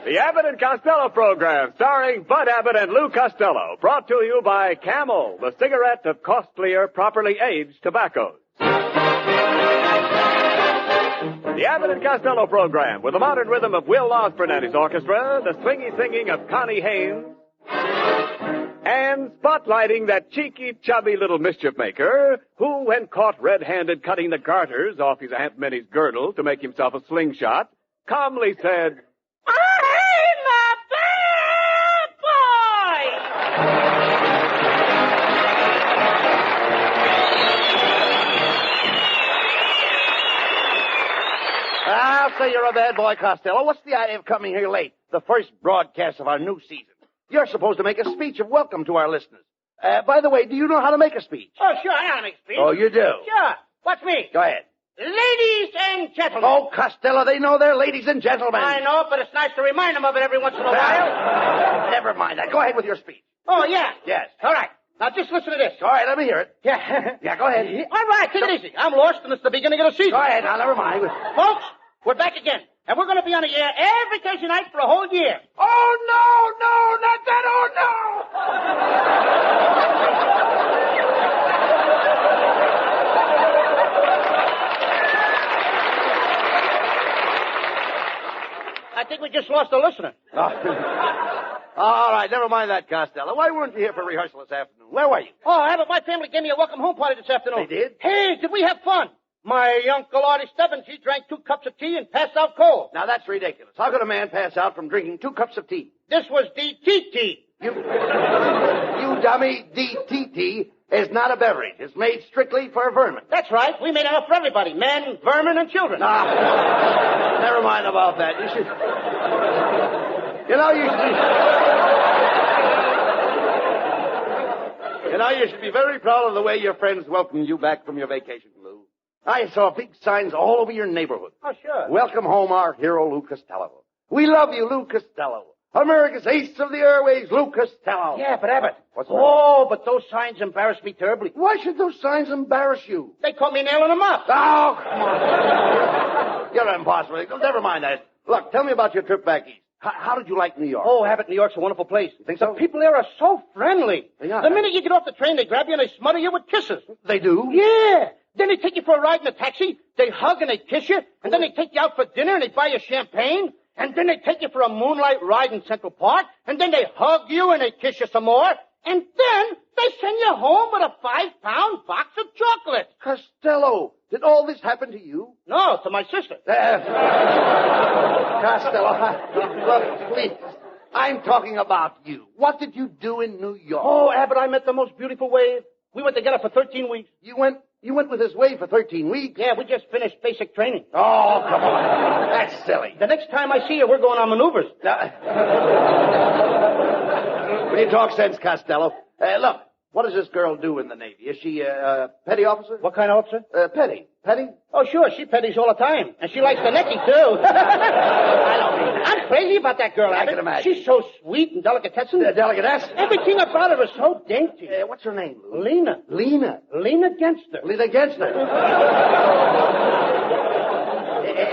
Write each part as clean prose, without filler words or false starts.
The Abbott and Costello program, starring Bud Abbott and Lou Costello, brought to you by Camel, the cigarette of costlier, properly aged tobaccos. The Abbott and Costello program, with the modern rhythm of Will Osborne and his orchestra, the swingy singing of Connie Haynes, and spotlighting that cheeky, chubby little mischief maker who, when caught red-handed cutting the garters off his Aunt Minnie's girdle to make himself a slingshot, calmly said, I'm a bad boy! I'll say you're a bad boy, Costello. What's the idea of coming here late? The first broadcast of our new season. You're supposed to make a speech of welcome to our listeners. By the way, do you know how to make a speech? Oh, sure, I know how to make a speech. Oh, you do? Sure. Watch me. Go ahead. Ladies and gentlemen. Oh, Costello, they know they're ladies and gentlemen. I know, but it's nice to remind them of it every once in a while. Never mind that. Go ahead with your speech. Oh, yeah? Yes. All right. Now, just listen to this. All right, let me hear it. Yeah. Yeah, go ahead. All right, take it easy. I'm lost, and it's the beginning of the season. Go ahead, now, never mind. Folks, we're back again. And we're going to be on the air every Thursday night for a whole year. Oh, no, not that. Oh, no. I think we just lost a listener. All right, never mind that, Costello. Why weren't you here for rehearsal this afternoon? Where were you? Oh, Abbott, my family gave me a welcome home party this afternoon. They did? Hey, did we have fun? My Uncle Artie Stebbins, he drank 2 cups of tea and passed out cold. Now, that's ridiculous. How could a man pass out from drinking 2 cups of tea? This was DTT. You dummy, DTT is not a beverage. It's made strictly for vermin. That's right. We made enough for everybody. Men, vermin, and children. Never mind about that. You should... You should be very proud of the way your friends welcomed you back from your vacation, Lou. I saw big signs all over your neighborhood. Oh, sure. Welcome home, our hero, Lou Costello. We love you, Lou Costello. America's ace of the airways, Lou Costello. Yeah, but Abbott. What's the matter? But those signs embarrassed me terribly. Why should those signs embarrass you? They caught me nailing them up. Oh, come on. You're impossible. Never mind that. Look, tell me about your trip back east. How did you like New York? Oh, Abbott, New York's a wonderful place. You think so? The people there are so friendly. They are. The minute you get off the train, they grab you and they smother you with kisses. They do? Yeah. Then they take you for a ride in a taxi. They hug and they kiss you. And then they take you out for dinner and they buy you champagne. And then they take you for a moonlight ride in Central Park. And then they hug you and they kiss you some more. And then they send you home with a 5-pound box of chocolate. Costello, did all this happen to you? No, to my sister. Costello, look, please. I'm talking about you. What did you do in New York? Oh, Abbott, I met the most beautiful wave. We went together for 13 weeks. You went with this wave for 13 weeks? Yeah, we just finished basic training. Oh, come on. That's silly. The next time I see her, we're going on maneuvers. Will you talk sense, Costello? Look, what does this girl do in the Navy? Is she a petty officer? What kind of officer? Petty. Petty? Oh, sure. She petties all the time. And she likes the necky, too. I don't mean that. I'm crazy about that girl, I Abbott. can imagine. She's so sweet and delicatessen. Delicatesse? Everything about her is so dainty. What's her name, Lou? Lena. Lena. Lena Genster. Lena Genster.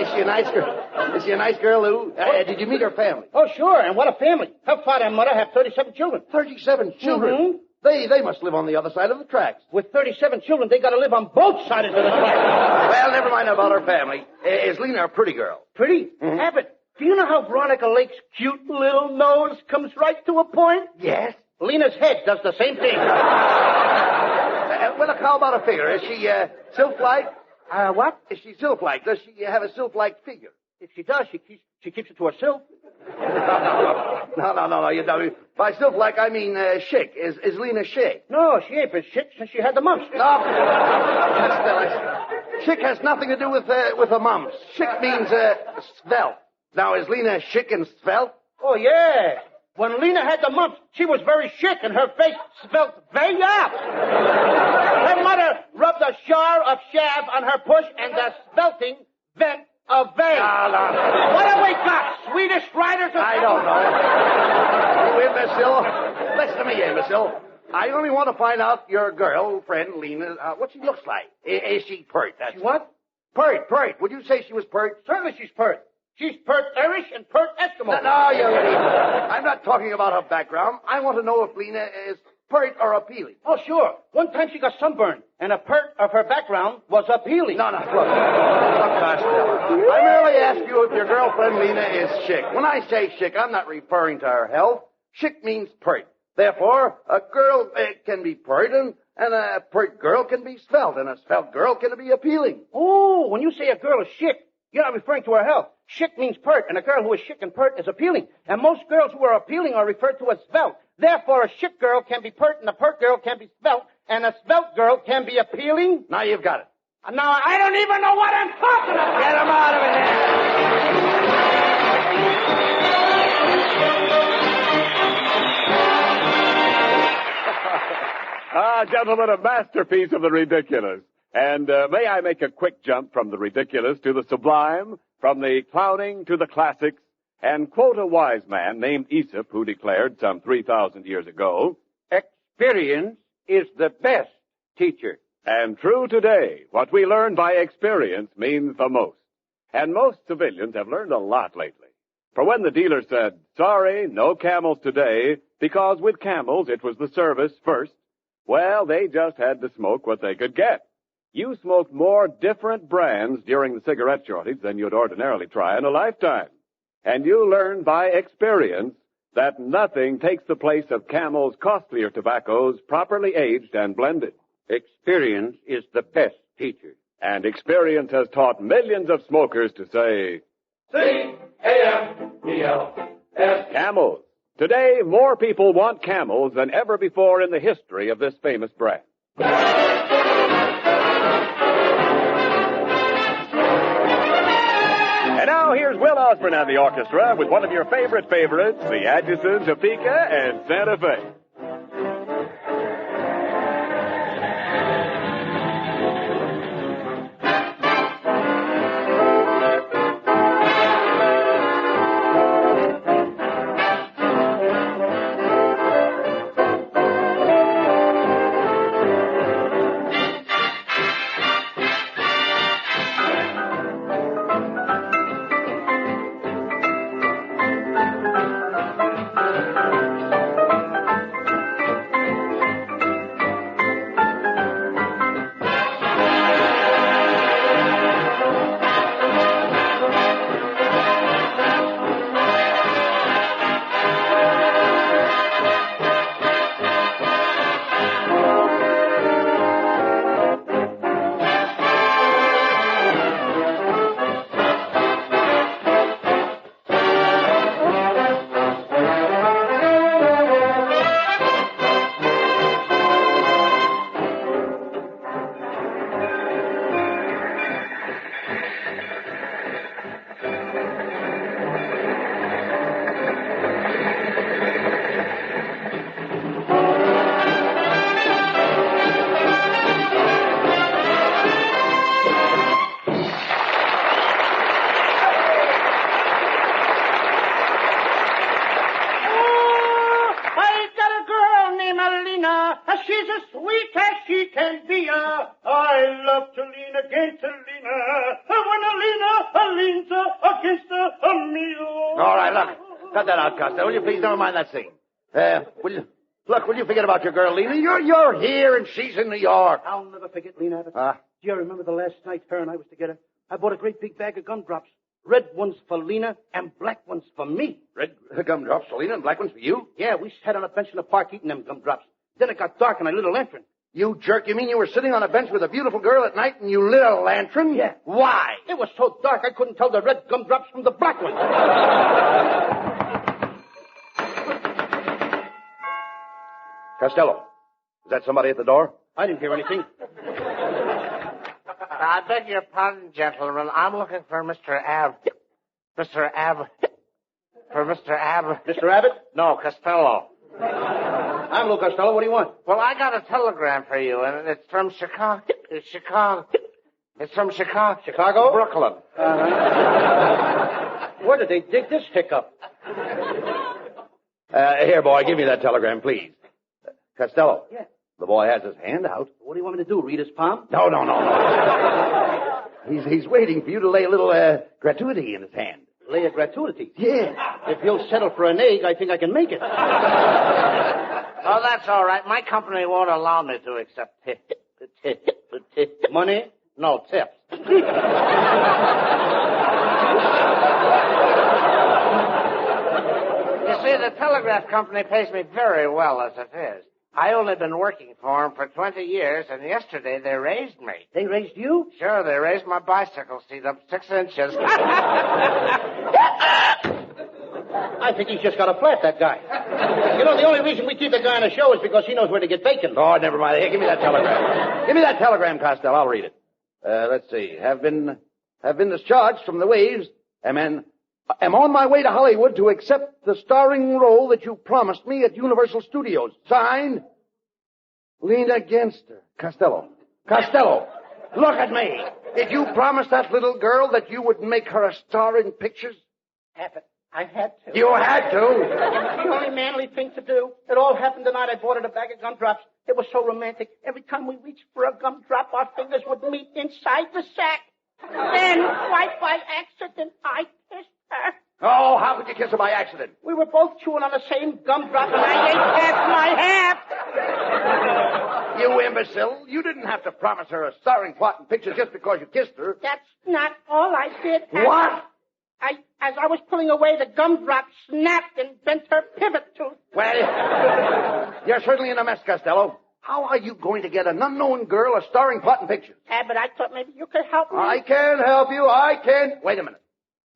Is she a nice girl? Is she a nice girl, Lou? Did you meet her family? Oh, sure. And what a family. Her father and mother have 37 children. 37 children? Mm-hmm. They must live on the other side of the tracks. With 37 children, they got to live on both sides of the track. Well, never mind about her family. Is Lena a pretty girl? Pretty? Mm-hmm. Abbott, do you know how Veronica Lake's cute little nose comes right to a point? Yes. Lena's head does the same thing. Well, look, how about her figure? Is she sylph-like? What? Is she sylph-like? Does she have a sylph-like figure? If she does, she keeps it to herself. No, you don't. By sylph-like, I mean chic. Is Lena chic? No, she ain't been chic since she had the mumps. No. Chic has nothing to do with the mumps. Chic means svelte. Now, is Lena chic and svelte? Oh, yeah. When Lena had the mumps, she was very chic and her face svelte way up. Her mother rubbed a jar of shab on her push and the svelting went away. No. What have we got? Swedish riders? I don't know. You imbecile. Listen to me, imbecile. I only want to find out your girlfriend, Lena, what she looks like. Is she pert? She what? Pert. Would you say she was pert? Certainly she's pert. She's pert Irish and pert Eskimo. No, you idiot. I'm not talking about her background. I want to know if Lena is pert or appealing. Oh, sure. One time she got sunburned, and a pert of her background was appealing. No, look, Costello. I merely ask you if your girlfriend Lena is chic. When I say chic, I'm not referring to her health. Chic means pert. Therefore, a girl can be pert, and a pert girl can be svelte, and a svelte girl can be appealing. Oh, when you say a girl is chic, you're not referring to her health. Chic means pert, and a girl who is chic and pert is appealing. And most girls who are appealing are referred to as svelte. Therefore, a chic girl can be pert, and a pert girl can be svelte, and a svelte girl can be appealing. Now you've got it. Now, I don't even know what I'm talking about. Get him out of here! Gentlemen, a masterpiece of the ridiculous. And may I make a quick jump from the ridiculous to the sublime, from the clowning to the classics, and quote a wise man named Aesop who declared some 3,000 years ago, Experience is the best teacher. And true today, what we learn by experience means the most. And most civilians have learned a lot lately. For when the dealer said, sorry, no camels today, because with camels it was the service first, well, they just had to smoke what they could get. You smoked more different brands during the cigarette shortage than you'd ordinarily try in a lifetime. And you learned by experience that nothing takes the place of Camel's costlier tobaccos properly aged and blended. Experience is the best teacher. And experience has taught millions of smokers to say, C-A-M-E-L-S. Camels. Today, more people want Camels than ever before in the history of this famous brand. And now here's Will Osborne and the orchestra with one of your favorites, the Atchison, Topeka, and Santa Fe. She's as sweet as she can be. I love to lean against Alina. When Alina leans against me. All right, look. Cut that out, Costello. Will you please never mind that scene? Will you forget about your girl, Lena? You're here and she's in New York. I'll never forget Lena Abbott. Do you remember the last night her and I was together? I bought a great big bag of gumdrops. Red ones for Lena and black ones for me. Red gumdrops for Lena and black ones for you? Yeah, we sat on a bench in the park eating them gumdrops. Then it got dark and I lit a lantern. You jerk, you mean you were sitting on a bench with a beautiful girl at night and you lit a lantern? Yeah. Why? It was so dark I couldn't tell the red gumdrops from the black ones. Costello, is that somebody at the door? I didn't hear anything. I beg your pardon, gentlemen. I'm looking for Mr. Abbott. Mr. Abbott. For Mr. Abbott. Mr. Abbott? No, Costello. I'm Lou Costello. What do you want? Well, I got a telegram for you, and it's from Chicago. It's from Chicago. Chicago? Brooklyn. Where did they dig this hiccup? Here, boy, give me that telegram, please. Costello. Yeah. The boy has his hand out. What do you want me to do, read his palm? No. He's waiting for you to lay a little gratuity in his hand. Lay a gratuity. Yeah. If he'll settle for an egg, I think I can make it. Oh, that's all right. My company won't allow me to accept Money? No, tips. You see, the telegraph company pays me very well as it is. I only been working for them for 20 years, and yesterday they raised me. They raised you? Sure, they raised my bicycle seat up 6 inches. I think he's just got a flat, that guy. You know, the only reason we keep the guy on the show is because he knows where to get bacon. Oh, never mind. Here, give me that telegram. Give me that telegram, Costello. I'll read it. Let's see. Have been discharged from the waves. Am on my way to Hollywood to accept the starring role that you promised me at Universal Studios. Signed, Lena Genster. Costello. Costello, look at me. Did you promise that little girl that you would make her a star in pictures? Abbott, I had to. You had to? It's the only manly thing to do. It all happened the night I bought her a bag of gumdrops. It was so romantic. Every time we reached for a gumdrop, our fingers would meet inside the sack. Then, quite by accident, I kissed her. Oh, how could you kiss her by accident? We were both chewing on the same gumdrop, and I ate past my half. You imbecile. You didn't have to promise her a starring part in pictures just because you kissed her. That's not all I did. What? As I was pulling away, the gumdrop snapped and bent her pivot tooth. Well, you're certainly in a mess, Costello. How are you going to get an unknown girl a starring part in pictures? Abbott, I thought maybe you could help me. I can't help you. I can't. Wait a minute.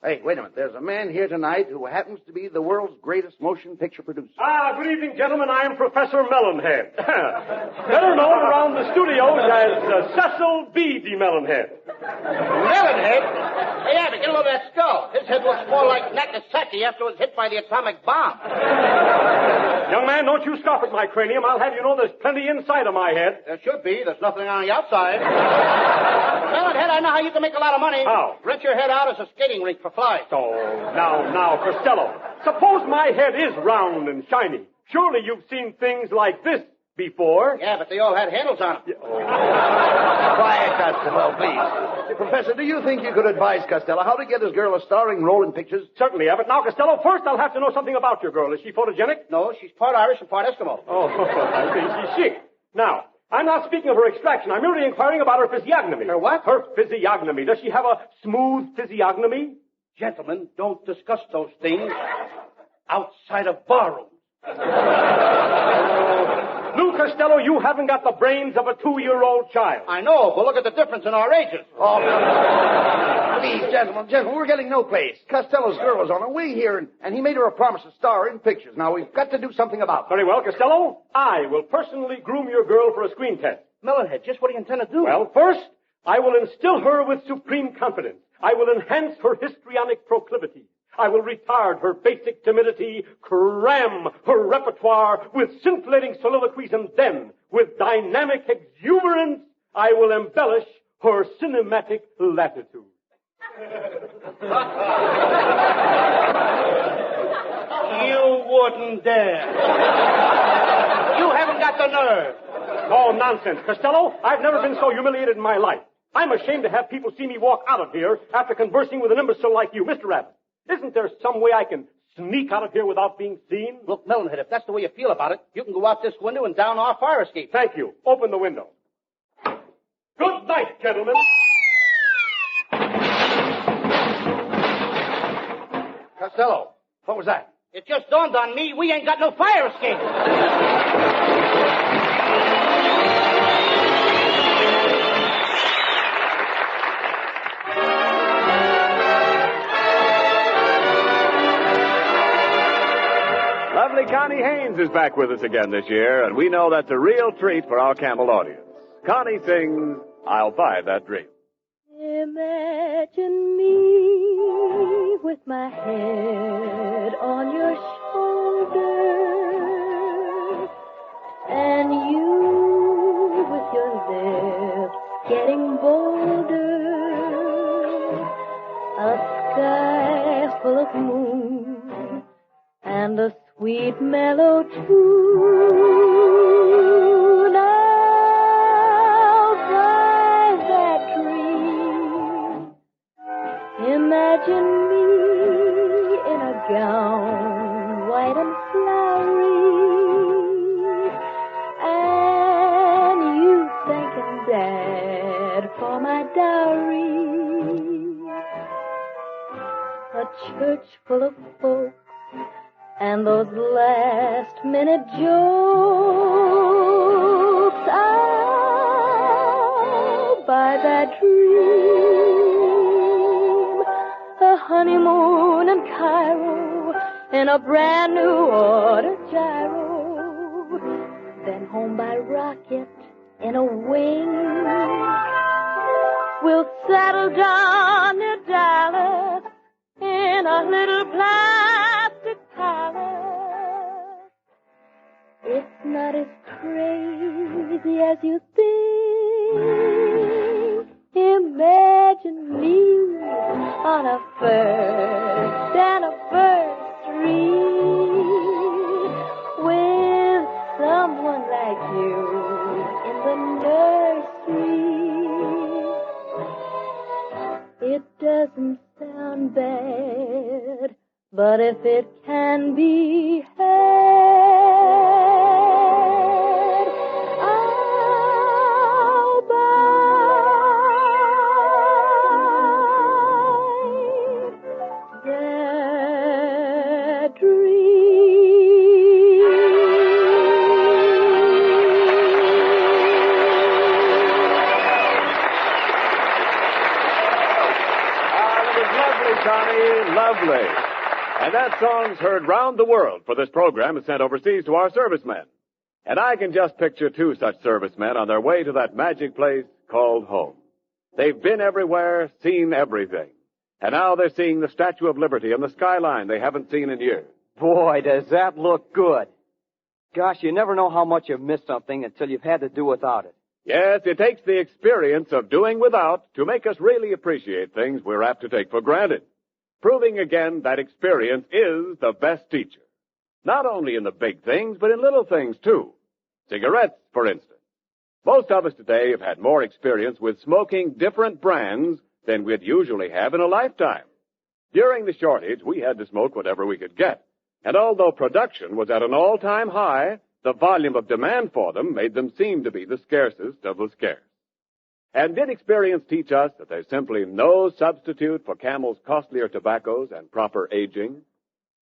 Hey, wait a minute. There's a man here tonight who happens to be the world's greatest motion picture producer. Good evening, gentlemen. I am Professor Melonhead. Better known around the studios as Cecil B. D. Melonhead. Melonhead? Hey, Abbott, get a load of that skull. His head looks more like Nagasaki after it was hit by the atomic bomb. Young man, don't you scoff at my cranium. I'll have you know there's plenty inside of my head. There should be. There's nothing on the outside. Melonhead, I know how you can make a lot of money. How? Rent your head out as a skating rink for flies. Oh, now, Costello. Suppose my head is round and shiny. Surely you've seen things like this before. Yeah, but they all had handles on them. Quiet, Costello, please. Professor, do you think you could advise Costello how to get his girl a starring role in pictures? Certainly, Abbott. Now, Costello, first I'll have to know something about your girl. Is she photogenic? No, she's part Irish and part Eskimo. Oh, I see. She's chic. Now, I'm not speaking of her extraction. I'm merely inquiring about her physiognomy. Her what? Her physiognomy. Does she have a smooth physiognomy? Gentlemen, don't discuss those things outside of barrooms. Lou Costello, you haven't got the brains of a 2-year-old child. I know, but look at the difference in our ages. Oh, please, gentlemen, we're getting no place. Costello's girl is on her way here, and he made her a promise to star in pictures. Now, we've got to do something about it. Very well, Costello. I will personally groom your girl for a screen test. Melonhead, just what do you intend to do? Well, first, I will instill her with supreme confidence. I will enhance her histrionic proclivities. I will retard her basic timidity, cram her repertoire with scintillating soliloquies, and then, with dynamic exuberance, I will embellish her cinematic latitude. You wouldn't dare. You haven't got the nerve. Oh, nonsense. Costello, I've never been so humiliated in my life. I'm ashamed to have people see me walk out of here after conversing with an imbecile like you, Mr. Abbott. Isn't there some way I can sneak out of here without being seen? Look, Melonhead, if that's the way you feel about it, you can go out this window and down our fire escape. Thank you. Open the window. Good night, gentlemen. Costello, what was that? It just dawned on me we ain't got no fire escape. Lovely Connie Haynes is back with us again this year, and we know that's a real treat for our Camel audience. Connie sings, I'll Buy That Dream. Imagine me with my head on your shoulder, and you with your lips getting bolder, a sky full of moon, and a sweet mellow tune. I'll buy that dream. Imagine me gown, white and flowery, and you thanking Dad for my dowry. A church full of folks and those last-minute jokes. I'll buy that dream, a honeymoon in Cairo, in a brand new order gyro, then home by rocket in a wing. We'll settle down near Dallas in a little plastic palace. It's not as crazy as you think. Imagine me on a first anniversary with someone like you in the nursery. It doesn't sound bad, but if it can be had, I'll buy that dream. Tommy, lovely. And that song's heard round the world, for this program is sent overseas to our servicemen. And I can just picture two such servicemen on their way to that magic place called home. They've been everywhere, seen everything. And now they're seeing the Statue of Liberty and the skyline they haven't seen in years. Boy, does that look good. Gosh, you never know how much you've missed something until you've had to do without it. Yes, it takes the experience of doing without to make us really appreciate things we're apt to take for granted. Proving again that experience is the best teacher. Not only in the big things, but in little things too. Cigarettes, for instance. Most of us today have had more experience with smoking different brands than we'd usually have in a lifetime. During the shortage, we had to smoke whatever we could get. And although production was at an all-time high, the volume of demand for them made them seem to be the scarcest of the scarce. And did experience teach us that there's simply no substitute for Camel's costlier tobaccos and proper aging?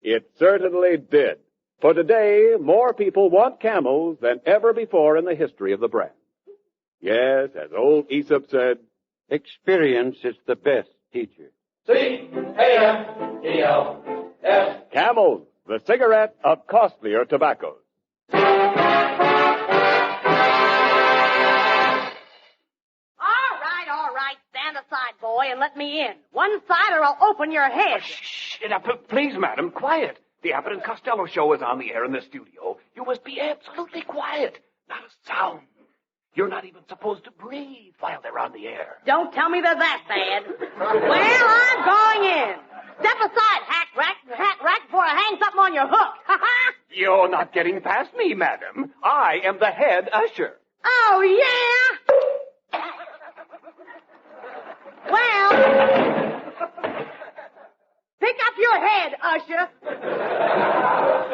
It certainly did. For today, more people want Camels than ever before in the history of the brand. Yes, as old Aesop said, experience is the best teacher. C-A-M-E-L-S. Camels, the cigarette of costlier tobaccos. Stand aside, boy, and let me in. One side or I'll open your head. Shh. Now, please, madam, quiet. The Abbott and Costello Show is on the air in the studio. You must be absolutely quiet. Not a sound. You're not even supposed to breathe while they're on the air. Don't tell me they're that bad. Well, I'm going in. Step aside, hat rack, before I hang something on your hook. You're not getting past me, madam. I am the head usher. Oh, yeah? Well, pick up your head, usher.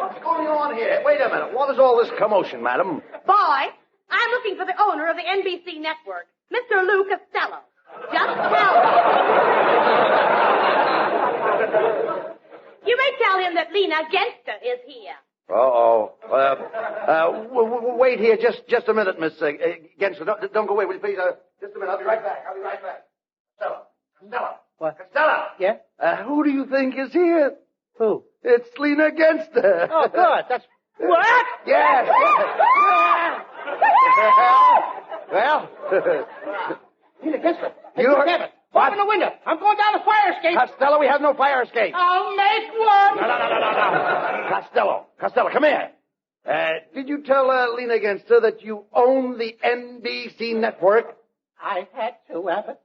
What's going on here? Wait a minute. What is all this commotion, madam? Boy, I'm looking for the owner of the NBC network, Mr. Lou Costello. Just tell him. You may tell him that Lena Genster is here. Wait here just a minute, Miss Genster. Don't go away, will you please? Just a minute. I'll be right back. Costello. What? Costello. Yeah? Who do you think is here? Who? It's Lena Genster. Oh, good. That's... What? Yes. Well. Lena Genster. You Bud Abbott. Open the window. I'm going down the fire escape. Costello, we have no fire escape. I'll make one. No. Costello, come here. Did you tell Lena Genster that you own the NBC network? I had to, Abbott.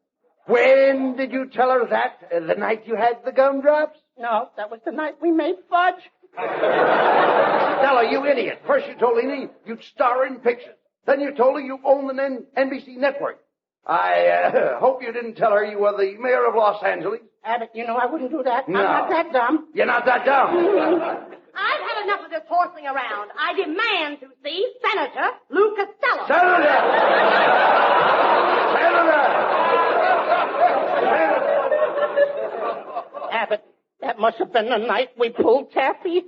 When did you tell her that? The night you had the gumdrops? No, that was the night we made fudge. Costello, you idiot. First you told Lena you'd star in pictures. Then you told her you own the NBC network. I hope you didn't tell her you were the mayor of Los Angeles. Abbott, you know I wouldn't do that. No. I'm not that dumb. You're not that dumb. I've had enough of this horsing around. I demand to see Senator Lou Costello. Senator! Abbott, that must have been the night we pulled Taffy.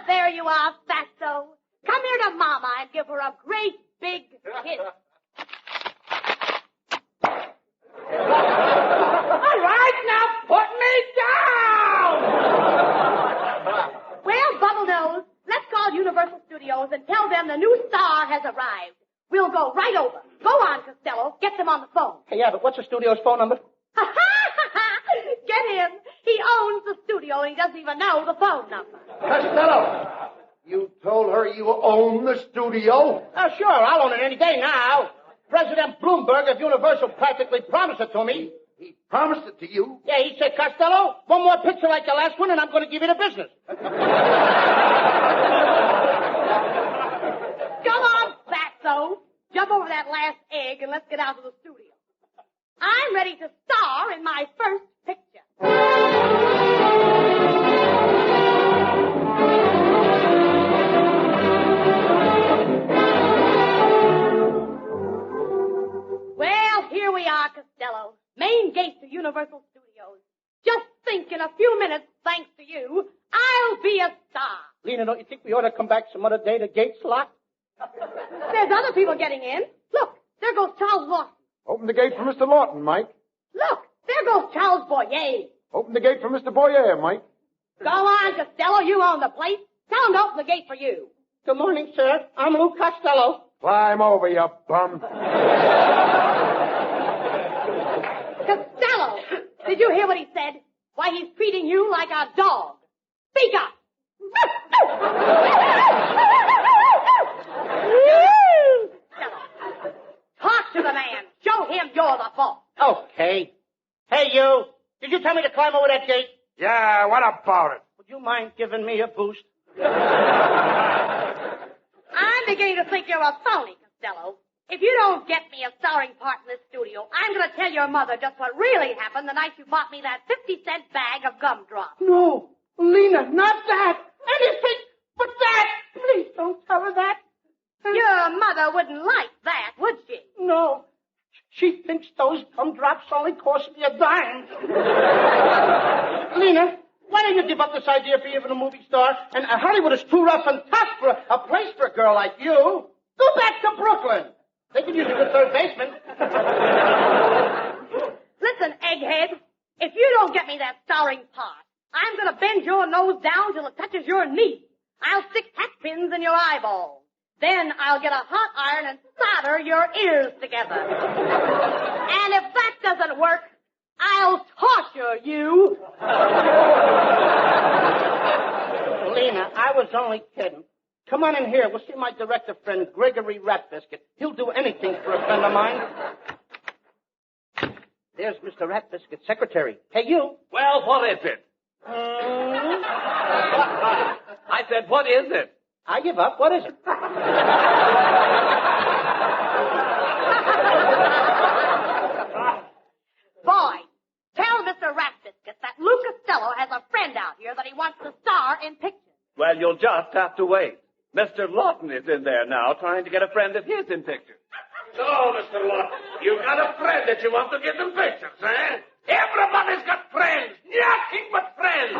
There you are, Fatso. Come here to Mama and give her a great big kiss. All right, now put me down! Well, Bubble Nose, let's call Universal Studios and tell them the new star has arrived. We'll go right over. Go on, Costello. Get them on the phone. Hey, Abbott, what's the studio's phone number? Get him. He owns the studio and he doesn't even know the phone number. Costello, you told her you own the studio? Oh, sure, I'll own it any day now. President Bloomberg of Universal practically promised it to me. He promised it to you? Yeah, he said, Costello, one more picture like the last one and I'm going to give you the business. Come on, Fatso. Jump over that last egg and let's get out to the studio. I'm ready to star in my first picture. Well, here we are, Costello. Main gate to Universal Studios. Just think in a few minutes, thanks to you, I'll be a star. Lena, don't you think we ought to come back some other day? The gate's locked. There's other people getting in. Look, there goes Charles Lawson. Open the gate for Mr. Lawton, Mike. Look, there goes Charles Boyer. Open the gate for Mr. Boyer, Mike. Go on, Costello. You own the place. Tell him to open the gate for you. Good morning, sir. I'm Lou Costello. Climb over, you bum. Costello, did you hear what he said? Why, he's treating you like a dog. Speak up. Talk to the man. Show him you're the boss. Okay. Hey, you. Did you tell me to climb over that gate? Yeah, what about it? Would you mind giving me a boost? I'm beginning to think you're a phony, Costello. If you don't get me a starring part in this studio, I'm going to tell your mother just what really happened the night you bought me that 50-cent bag of gumdrops. No, Lena, not that. Anything but that. Please don't tell her that. Your mother wouldn't like that, would she? No. She thinks those gumdrops only cost me a dime. Lena, why don't you give up this idea of being a movie star? And Hollywood is too rough and tough for a place for a girl like you. Go back to Brooklyn. They can use a good third baseman. Listen, egghead, if you don't get me that starring part, I'm going to bend your nose down till it touches your knee. I'll stick hat pins in your eyeballs. Then I'll get a hot iron and solder your ears together. And if that doesn't work, I'll torture you. Lena, I was only kidding. Come on in here. We'll see my director friend, Gregory Ratbiscuit. He'll do anything for a friend of mine. There's Mr. Ratbiscuit's secretary. Hey, you. Well, what is it? I said, what is it? I give up. What is it? Boy, tell Mr. Ratbiscuit that Lou Costello has a friend out here that he wants to star in pictures. Well, you'll just have to wait. Mr. Lawton is in there now trying to get a friend of his in pictures. So, Mr. Lawton, you got a friend that you want to get in pictures, eh? Everybody's got friends. Nothing but friends.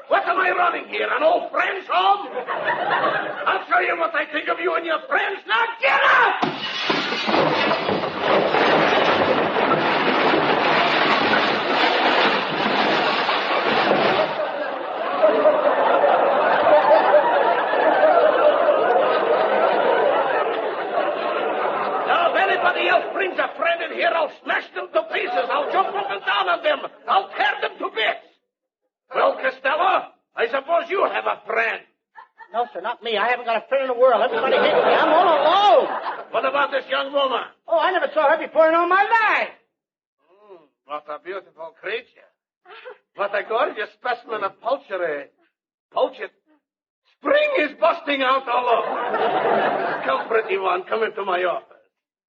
What am I running here, an old friend's home? I'll show you what I think of you and your friends. Now get up! Now, if anybody else brings a friend in here, I'll smash them to pieces. I'll jump up and down on them. I'll tear them to bits. Well, Costello, I suppose you have a friend. No, sir, not me. I haven't got a friend in the world. Everybody hates me. I'm all alone. What about this young woman? Oh, I never saw her before in all my life. What a beautiful creature. What a gorgeous specimen of poultry. Poultry. Spring is busting out all over. Come, pretty one, come into my office.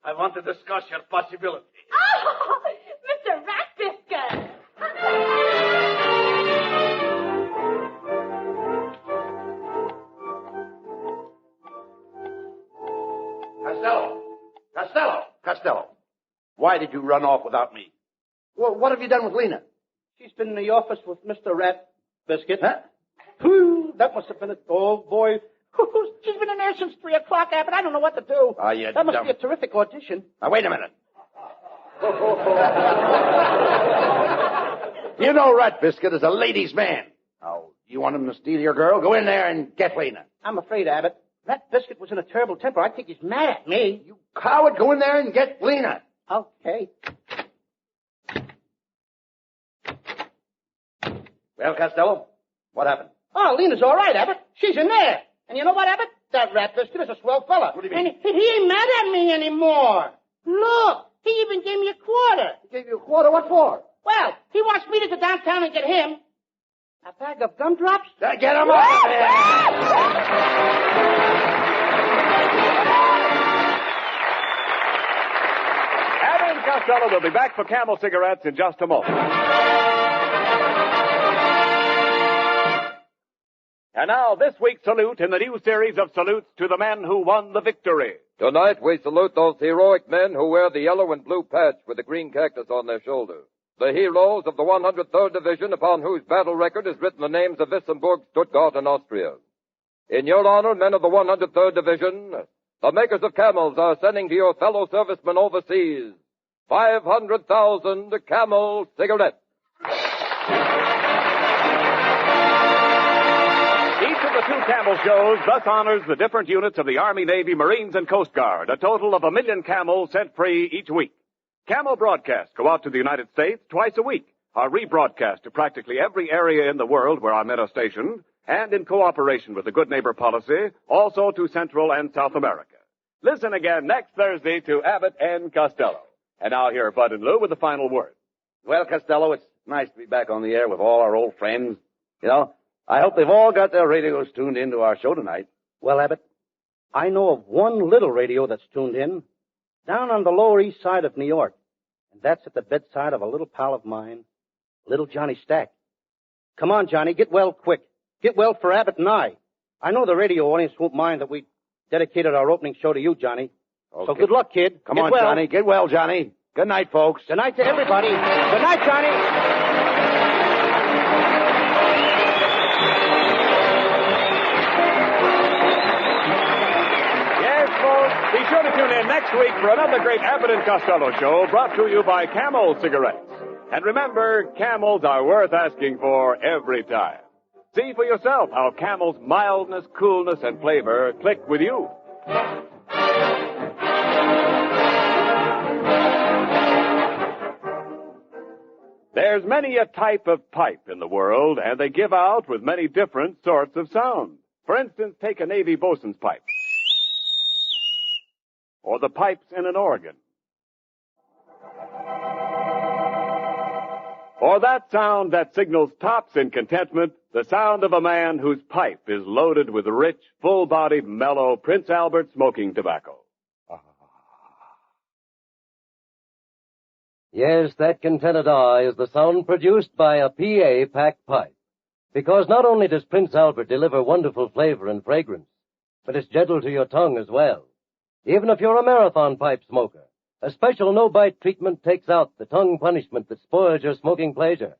I want to discuss your possibility. Oh, Mr. Rat Biscuit. Costello. Why did you run off without me? Well, what have you done with Lena? She's been in the office with Mr. Rat Biscuit. Huh? Whew, that must have been it. Oh, boy. She's been in there since 3 o'clock, Abbott. I don't know what to do. That must be a terrific audition. Now, wait a minute. You know Rat Biscuit is a ladies' man. Now, you want him to steal your girl? Go in there and get Lena. I'm afraid, Abbott. Rat Biscuit was in a terrible temper. I think he's mad at me. You coward, go in there and get Lena. Okay. Well, Costello, what happened? Oh, Lena's all right, Abbott. She's in there. And you know what, Abbott? That Rat Biscuit is a swell fella. What do you mean? And he ain't mad at me anymore. Look, he even gave me a quarter. He gave you a quarter? What for? Well, he wants me to go downtown and get him a bag of gumdrops. Get him out of there! Abbott and Costello will be back for Camel cigarettes in just a moment. And now, this week's salute in the new series of salutes to the men who won the victory. Tonight, we salute those heroic men who wear the yellow and blue patch with the green cactus on their shoulder. The heroes of the 103rd Division, upon whose battle record is written the names of Wissembourg, Stuttgart, and Austria. In your honor, men of the 103rd Division, the makers of Camels are sending to your fellow servicemen overseas 500,000 Camel cigarettes. Each of the 2 Camel shows thus honors the different units of the Army, Navy, Marines, and Coast Guard, a total of 1 million Camels sent free each week. Camel broadcasts go out to the United States twice a week, are rebroadcast to practically every area in the world where our men are stationed, and in cooperation with the Good Neighbor policy, also to Central and South America. Listen again next Thursday to Abbott and Costello. And now here are Bud and Lou with the final word. Well, Costello, it's nice to be back on the air with all our old friends. You know, I hope they've all got their radios tuned into our show tonight. Well, Abbott, I know of one little radio that's tuned in down on the Lower East Side of New York. And that's at the bedside of a little pal of mine, little Johnny Stack. Come on, Johnny, get well quick. Get well for Abbott and I. I know the radio audience won't mind that we dedicated our opening show to you, Johnny. Okay. So good luck, kid. Come on, well. Johnny. Get well, Johnny. Good night, folks. Good night to everybody. Good night, Johnny. Be sure to tune in next week for another great Abbott and Costello show brought to you by Camel Cigarettes. And remember, Camels are worth asking for every time. See for yourself how Camel's mildness, coolness, and flavor click with you. There's many a type of pipe in the world, and they give out with many different sorts of sound. For instance, take a Navy bosun's pipe. Or the pipes in an organ. Or that sound that signals tops in contentment, the sound of a man whose pipe is loaded with rich, full-bodied, mellow Prince Albert smoking tobacco. Yes, that contented is the sound produced by a PA packed pipe. Because not only does Prince Albert deliver wonderful flavor and fragrance, but it's gentle to your tongue as well. Even if you're a marathon pipe smoker, a special no-bite treatment takes out the tongue punishment that spoils your smoking pleasure.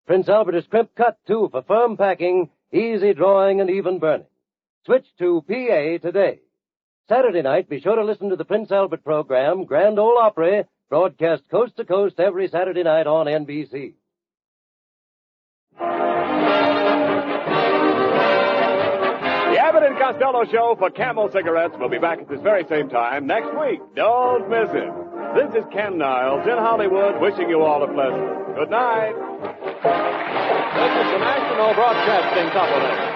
Prince Albert is crimp cut, too, for firm packing, easy drawing, and even burning. Switch to PA today. Saturday night, be sure to listen to the Prince Albert program, Grand Ole Opry, broadcast coast to coast every Saturday night on NBC. The Abbott and Costello Show for Camel Cigarettes will be back at this very same time next week. Don't miss it. This is Ken Niles in Hollywood wishing you all a pleasant good night. This is the National Broadcasting Company.